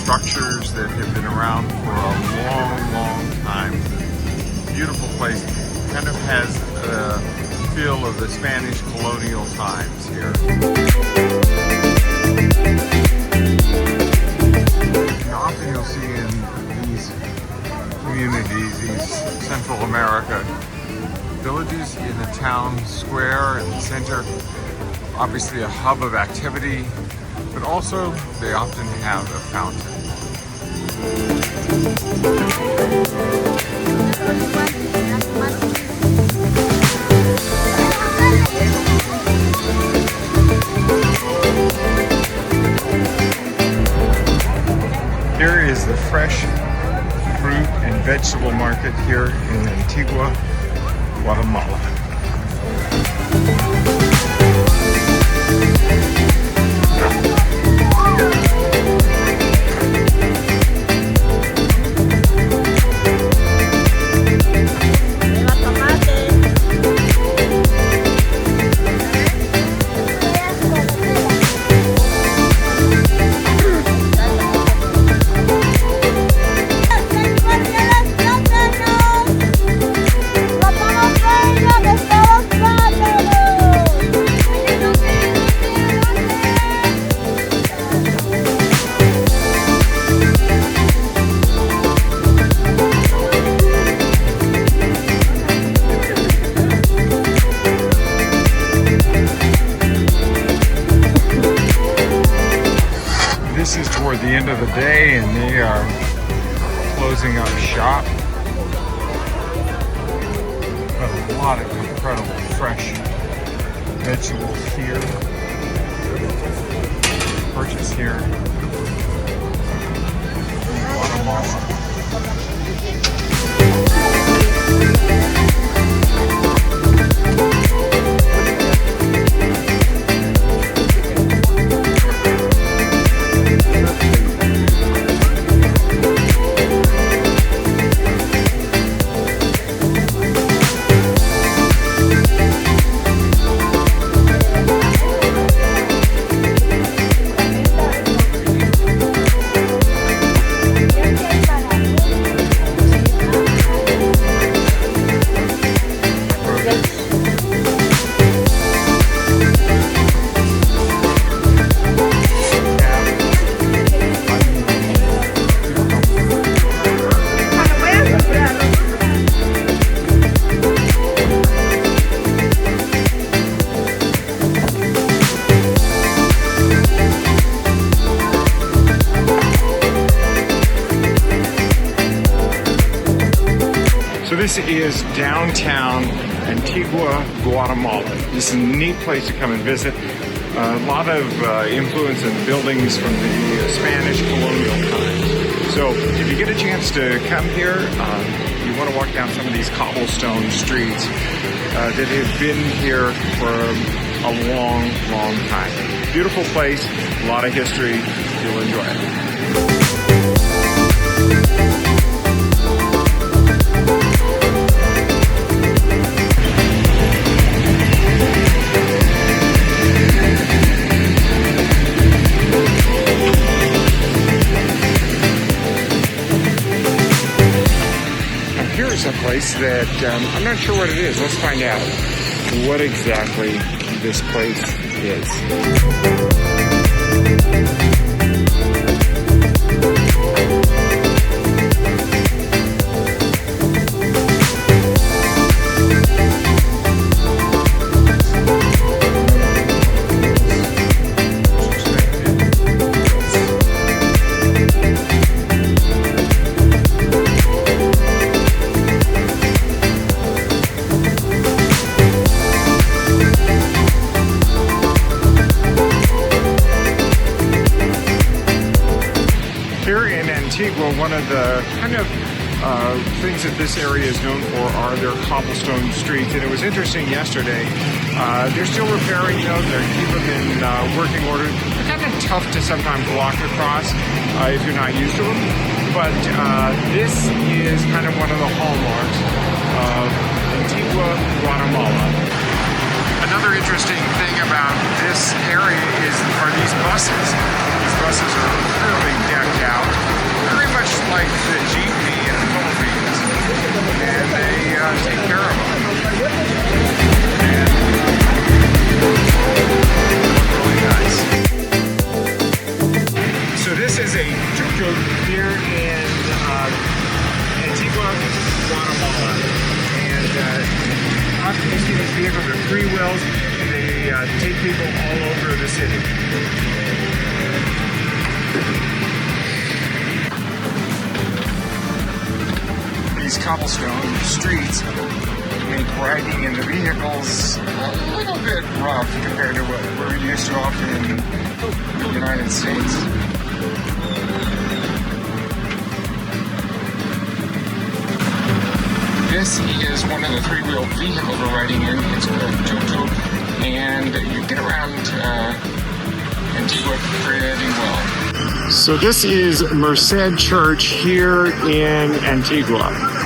structures that have been around for a long, long time. Beautiful place. Kind of has the feel of the Spanish colonial times here. And often you'll see in these communities, these Central America villages, in the town square in the center, obviously a hub of activity, but also they often have a fountain. Here is the fresh fruit and vegetable market here in Antigua, Guatemala. This is toward the end of the day and they are closing up shop. Got a lot of incredible fresh vegetables here. Purchase here in Guatemala. This is downtown Antigua, Guatemala. This is a neat place to come and visit. A lot of influence in the buildings from the Spanish colonial times. So if you get a chance to come here, you want to walk down some of these cobblestone streets that have been here for a long, long time. Beautiful place, a lot of history. You'll enjoy it. A place that I'm not sure what it is. Let's find out what exactly this place is. Antigua, one of the kind of things that this area is known for are their cobblestone streets. And it was interesting yesterday, they're still repairing those, they keep them in working order. They're kind of tough to sometimes walk across if you're not used to them. But this is kind of one of the hallmarks of Antigua, Guatemala. Another interesting thing about this area are these buses. These buses are really decked out. here in Antigua Guatemala. And you see these vehicles are 3 wheels, and they take people all over the city. These cobblestone streets make riding in the vehicles a little bit rough compared to what we're used to often in the United States. This is one of the 3-wheel vehicles we're riding in. It's called tuk-tuk, and you get around Antigua pretty well. So this is Merced Church here in Antigua.